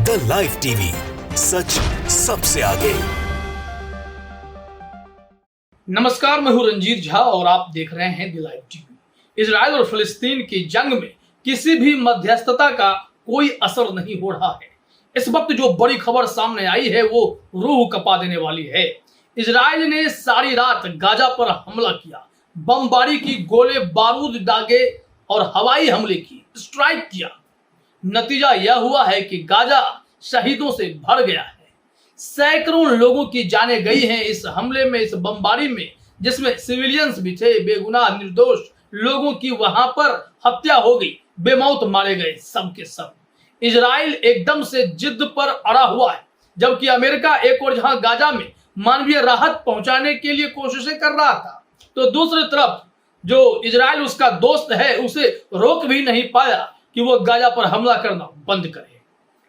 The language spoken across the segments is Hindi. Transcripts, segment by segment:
द लाइव टीवी, सच सबसे आगे। नमस्कार, मैं हूं रंजीत झा और आप देख रहे हैं द लाइव टीवी। इजराइल और फिलिस्तीन की जंग में किसी भी मध्यस्थता का कोई असर नहीं हो रहा है। इस वक्त जो बड़ी खबर सामने आई है वो रूह कपा देने वाली है। इजराइल ने सारी रात गाजा पर हमला किया, बमबारी की, गोले बारूद दागे और हवाई हमले की, स्ट्राइक किया। नतीजा यह हुआ है कि गाजा शहीदों से भर गया है। सैकड़ों लोगों की जानें गई हैं इस हमले में, इस बमबारी में, जिसमें सिविलियंस भी थे। बेगुनाह निर्दोष लोगों की वहां पर हत्या हो गई, बेमौत मारे गए सब के सब। इजराइल एकदम से जिद पर अड़ा हुआ है, जबकि अमेरिका एक और जहां गाजा में मानवीय राहत पहुंचाने के लिए कोशिशें कर रहा था, तो दूसरी तरफ जो इजराइल उसका दोस्त है उसे रोक भी नहीं पाया कि वो गाजा पर हमला करना बंद करे।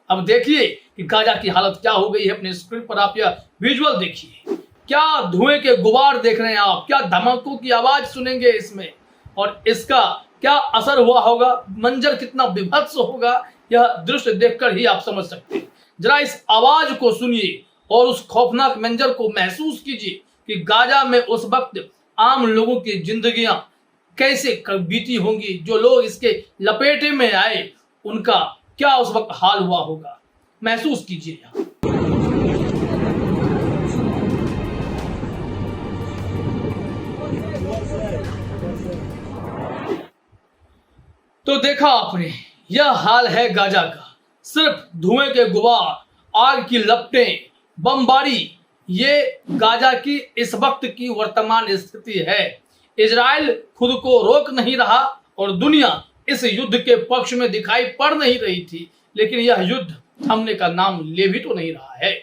अब देखिए कि गाजा की हालत क्या हो गई है। अपने स्क्रीन पर आप यह विजुअल देखिए। क्या धुएं के गुबार देख रहे हैं आप, क्या धमाकों की आवाज सुनेंगे इसमें, और इसका क्या असर हुआ होगा, मंजर कितना विभत्स होगा, यह दृश्य देखकर ही आप समझ सकते हैं। जरा इस आवाज को सुनिए और उस खौफनाक मंजर को महसूस कीजिए कि गाजा में उस वक्त आम लोगों की जिंदगियां कैसे बीती होंगी। जो लोग इसके लपेटे में आए उनका क्या उस वक्त हाल हुआ होगा, महसूस कीजिए यहाँ। तो देखा आपने, यह हाल है गाजा का। सिर्फ धुएं के गुबार, आग की लपटें, बमबारी, ये गाजा की इस वक्त की वर्तमान स्थिति है। इजराइल खुद को रोक नहीं रहा और दुनिया इस युद्ध के पक्ष में दिखाई पड़ नहीं रही थी, लेकिन यह युद्ध थमने का नाम ले भी तो नहीं रहा है।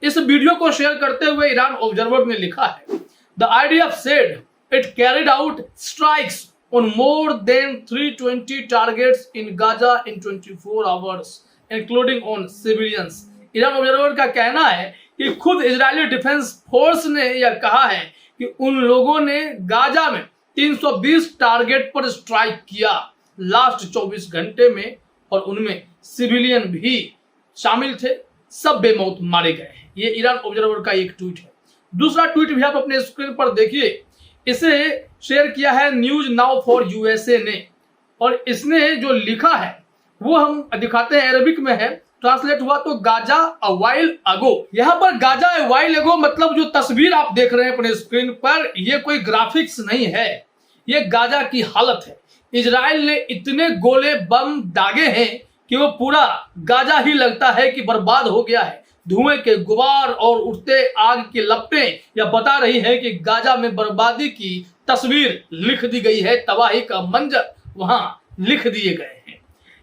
इस वीडियो को शेयर करते हुए ईरान ऑब्जर्वर ने लिखा है, the IDF said it carried out strikes on more than 320 targets in Gaza in 24 hours including on civilians. Iran observer का कहना है कि खुद इजरायली डिफेंस फोर्स ने यह कहा है कि उन लोगों ने गाजा में 320 टारगेट पर स्ट्राइक किया लास्ट 24 घंटे में, और उनमें सिविलियन भी शामिल थे, सब बेमौत मारे गए हैं। ये ईरान ऑब्जर्वर का एक ट्वीट है। दूसरा ट्वीट भी आप अपने स्क्रीन पर देखिए। इसे शेयर किया है न्यूज नाउ फॉर यूएसए ने, और इसने जो लिखा है वो हम दिखाते हैं, अरबिक में है, ट्रांसलेट हुआ तो गाजा अ वाइल अगो। यहाँ पर गाजा अ वाइल अगो मतलब जो तस्वीर आप देख रहे हैं अपने स्क्रीन पर, ये कोई ग्राफिक्स नहीं है, ये गाजा की हालत है। इजराइल ने इतने गोले बम दागे हैं कि वो पूरा गाजा ही लगता है कि बर्बाद हो गया है। धुएं के गुबार और उठते आग की लपटें यह बता रही है कि गाजा में बर्बादी की तस्वीर लिख दी गई है, तबाही का मंजर वहां लिख दिए गए हैं।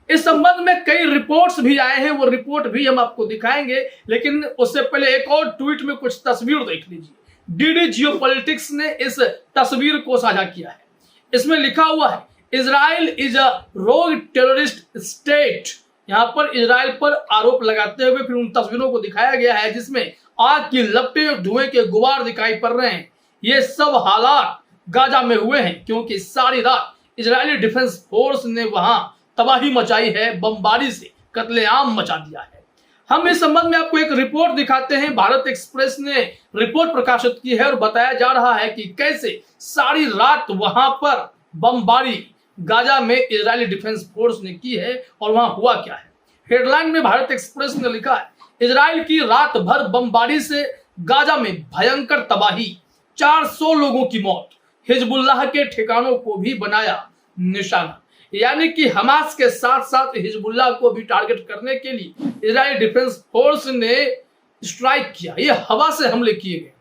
इस संबंध में कई रिपोर्ट्स भी आए हैं, वो रिपोर्ट भी हम आपको दिखाएंगे, लेकिन उससे पहले एक और ट्वीट में कुछ तस्वीर देख लीजिए। डीडी जियोपॉलिटिक्स ने इस तस्वीर को साझा किया है। इसमें लिखा हुआ है, इजराइल इज अ रोग टेररिस्ट स्टेट। यहाँ पर इजराइल पर आरोप लगाते हुए फिर उन तस्वीरों को दिखाया गया है जिसमें आग की लपटें और धुएं के गुबार दिखाई पड़ रहे हैं। ये सब हालात गाजा में हुए हैं क्योंकि सारी रात इजरायली डिफेंस फोर्स ने वहां तबाही मचाई है, बमबारी से कत्लेआम मचा दिया है। हम इस संबंध में आपको एक रिपोर्ट दिखाते हैं। भारत एक्सप्रेस ने रिपोर्ट प्रकाशित की है और बताया जा रहा है कि कैसे सारी रात वहां पर बमबारी गाजा में इजरायली डिफेंस फोर्स ने की है और वहां हुआ क्या है। हेडलाइन में भारत एक्सप्रेस ने लिखा है, इजराइल की रात भर बमबारी से गाजा में भयंकर तबाही, 400 लोगों की मौत, हिजबुल्लाह के ठिकानों को भी बनाया निशाना। यानी कि हमास के साथ साथ हिजबुल्लाह को भी टारगेट करने के लिए इजरायली डिफेंस फोर्स ने स्ट्राइक किया। ये हवा से हमले किए गए।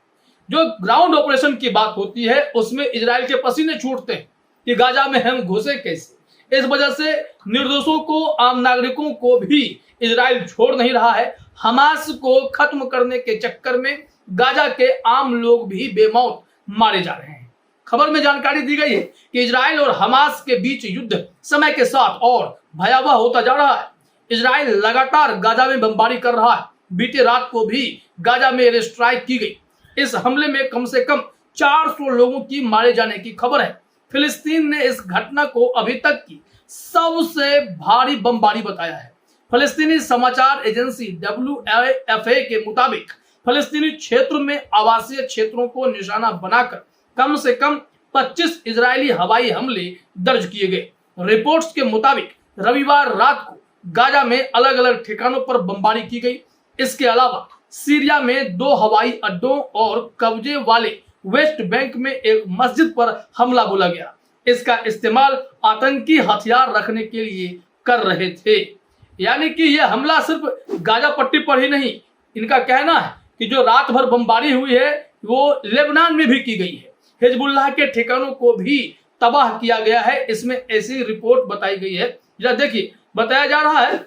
जो ग्राउंड ऑपरेशन की बात होती है उसमें इजराइल के पसीने छूटते हैं कि गाजा में हम घुसे कैसे। इस वजह से निर्दोषों को, आम नागरिकों को भी इजराइल छोड़ नहीं रहा है। हमास को खत्म करने के चक्कर में गाजा के आम लोग भी बेमौत मारे जा रहे हैं। खबर में जानकारी दी गई है कि इजराइल और हमास के बीच युद्ध समय के साथ और भयावह होता जा रहा है। इजराइल लगातार गाजा में बमबारी कर रहा है। बीते रात को भी गाजा में एयर स्ट्राइक की गई। इस हमले में कम से कम 400 लोगों की मारे जाने की खबर है। फिलिस्तीन ने इस घटना को अभी तक की सबसे भारी बमबारी बताया है। फलस्तीनी समाचार एजेंसी WAFA के मुताबिक फलस्तीनी क्षेत्र में आवासीय क्षेत्रों को निशाना बनाकर कम से कम 25 इजरायली हवाई हमले दर्ज किए गए। रिपोर्ट्स के मुताबिक रविवार रात को गाजा में अलग अलग ठिकानों पर बमबारी की गई। इसके अलावा सीरिया में 2 हवाई अड्डों और कब्जे वाले वेस्ट बैंक में एक मस्जिद पर हमला बोला गया। इसका इस्तेमाल आतंकी हथियार रखने के लिए कर रहे थे। यानी कि यह हमला सिर्फ गाजा पट्टी पर ही नहीं, इनका कहना है कि जो रात भर बमबारी हुई है वो लेबनान में भी की गई है। हिजबुल्लाह के ठिकानों को भी तबाह किया गया है, इसमें ऐसी रिपोर्ट बताई गई है। जरा देखिए, बताया जा रहा है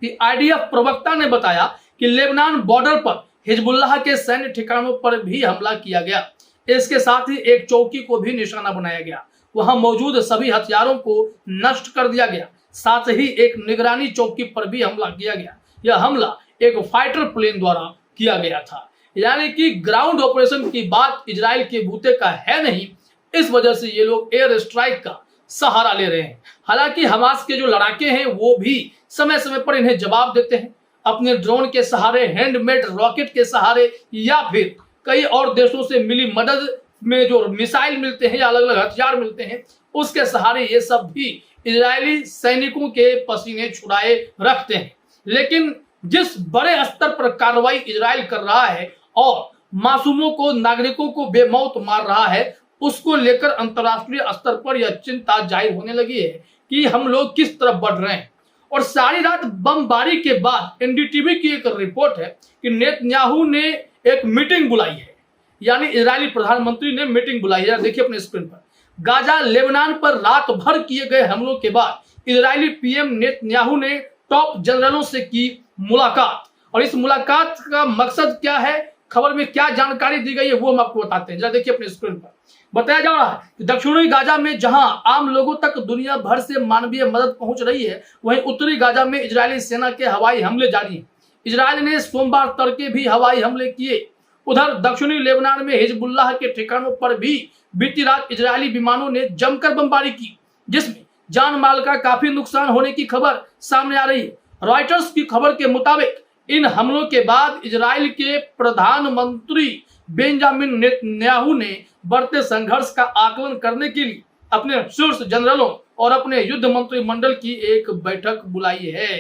कि IDF प्रवक्ता ने बताया कि लेबनान बॉर्डर पर हिजबुल्लाह के सैन्य ठिकानों पर भी हमला किया गया। इसके साथ ही एक चौकी को भी निशाना बनाया गया, वहां मौजूद सभी हथियारों को नष्ट कर दिया गया। साथ ही एक निगरानी चौकी पर भी हमला किया गया। यह हमला एक फाइटर प्लेन द्वारा किया गया था। यानी कि ग्राउंड ऑपरेशन की बात इजराइल के बूते का है नहीं, इस वजह से ये लोग एयर स्ट्राइक का सहारा ले रहे हैं। हालांकि हमास के जो लड़ाके हैं वो भी समय समय पर इन्हें जवाब देते हैं, अपने ड्रोन के सहारे, हैंडमेड रॉकेट के सहारे या फिर कई और देशों से मिली मदद में जो मिसाइल मिलते हैं या अलग अलग हथियार मिलते हैं उसके सहारे ये सब भी इजरायली सैनिकों के पसीने छुड़ाए रखते हैं। लेकिन जिस बड़े स्तर पर कार्रवाई इजराइल कर रहा है और मासूमों को, नागरिकों को बेमौत मार रहा है, उसको लेकर अंतर्राष्ट्रीय स्तर पर यह चिंता जाहिर होने लगी है कि हम लोग किस तरफ बढ़ रहे हैं। और सारी रात बमबारी के बाद NDTV की एक रिपोर्ट है कि नेतन्याहू ने एक मीटिंग बुलाई है, यानी इजरायली प्रधानमंत्री ने मीटिंग बुलाई है। देखिए अपने स्क्रीन पर, गाजा लेबनान पर रात भर किए गए हमलों के बाद इजरायली PM नेतन्याहू ने टॉप जनरलों से की मुलाकात। और इस मुलाकात का मकसद क्या है, खबर में क्या जानकारी दी गई है, वो हम आपको बताते हैं। जरा देखिए अपने स्क्रीन पर, बताया जा रहा है कि दक्षिणी गाजा में जहां आम लोगों तक दुनिया भर से मानवीय मदद पहुंच रही है, वहीं उत्तरी गाजा में इजरायली सेना के हवाई हमले जारी हैं। इजरायल ने सोमवार तड़के भी हवाई हमले किए। उधर दक्षिणी लेबनान में हिजबुल्लाह के ठिकानों पर भी बीती रात इजरायली विमानों ने जमकर बमबारी की, जिसमें जान माल का काफी नुकसान होने की खबर सामने आ रही है। रॉयटर्स की खबर के मुताबिक इन हमलों के बाद इजराइल के प्रधानमंत्री बेंजामिन नेतन्याहू ने बढ़ते संघर्ष का आकलन करने के लिए अपने शीर्ष जनरलों और अपने युद्ध मंत्रिमंडल की एक बैठक बुलाई है।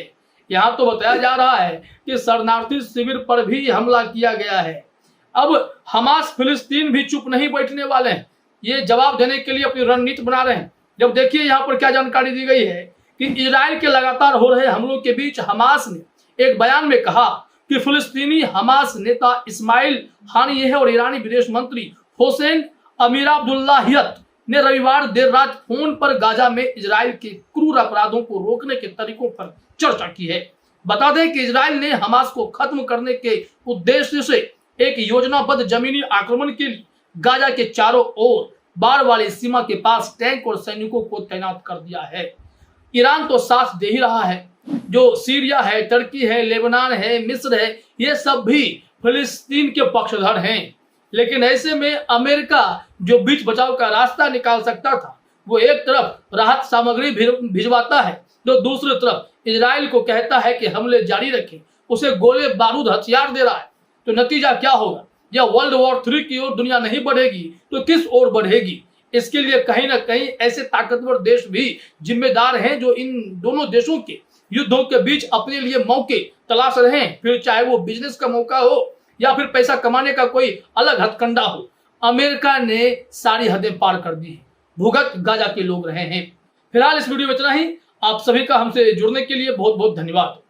यहाँ तो बताया जा रहा है कि शरणार्थी शिविर पर भी हमला किया गया है। अब हमास फिलिस्तीन भी चुप नहीं बैठने वाले हैं, ये जवाब देने के लिए अपनी रणनीति बना रहे हैं। जब देखिए यहाँ पर क्या जानकारी दी गई है कि इजराइल के लगातार हो रहे हमलों के बीच हमास ने एक बयान में कहा कि फिलिस्तीनी हमास नेता इस्माइल हानियेह और ईरानी विदेश मंत्री हुसैन अमीर अब्दुल्लाहियत ने रविवार देर रात फोन पर गाजा में इजराइल के क्रूर अपराधों को रोकने के तरीकों पर चर्चा की है। बता दें कि इजराइल ने हमास को खत्म करने के उद्देश्य से एक योजनाबद्ध जमीनी आक्रमण के लिए गाजा के चारों ओर बाढ़ वाली सीमा के पास टैंक और सैनिकों को तैनात कर दिया है। ईरान तो साथ दे ही रहा है, जो सीरिया है, टर्की है, लेबनान है, मिस्र है, ये सब भी फिलिस्तीन के पक्षधर हैं। लेकिन ऐसे में अमेरिका जो बीच बचाव का रास्ता निकाल सकता था, वो एक तरफ राहत सामग्री भिजवाता है, जो दूसरी तरफ इजराइल को कहता है कि हमले जारी रखें, उसे गोले बारूद हथियार दे रहा है। तो नतीजा क्या होगा? या वर्ल्ड वॉर 3 की ओर दुनिया नहीं बढ़ेगी तो किस ओर बढ़ेगी? इसके लिए कहीं ना कहीं ऐसे ताकतवर देश भी जिम्मेदार हैं जो इन दोनों देशों के युद्धों के बीच अपने लिए मौके तलाश रहे हैं, फिर चाहे वो बिजनेस का मौका हो या फिर पैसा कमाने का कोई अलग हथकंडा हो। अमेरिका ने सारी हदें पार कर दी है, भुगत गाजा के लोग रहे हैं। फिलहाल इस वीडियो में इतना ही। आप सभी का हमसे जुड़ने के लिए बहुत बहुत धन्यवाद।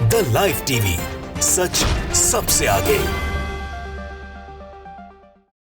द लाइव टीवी, सच सबसे आगे।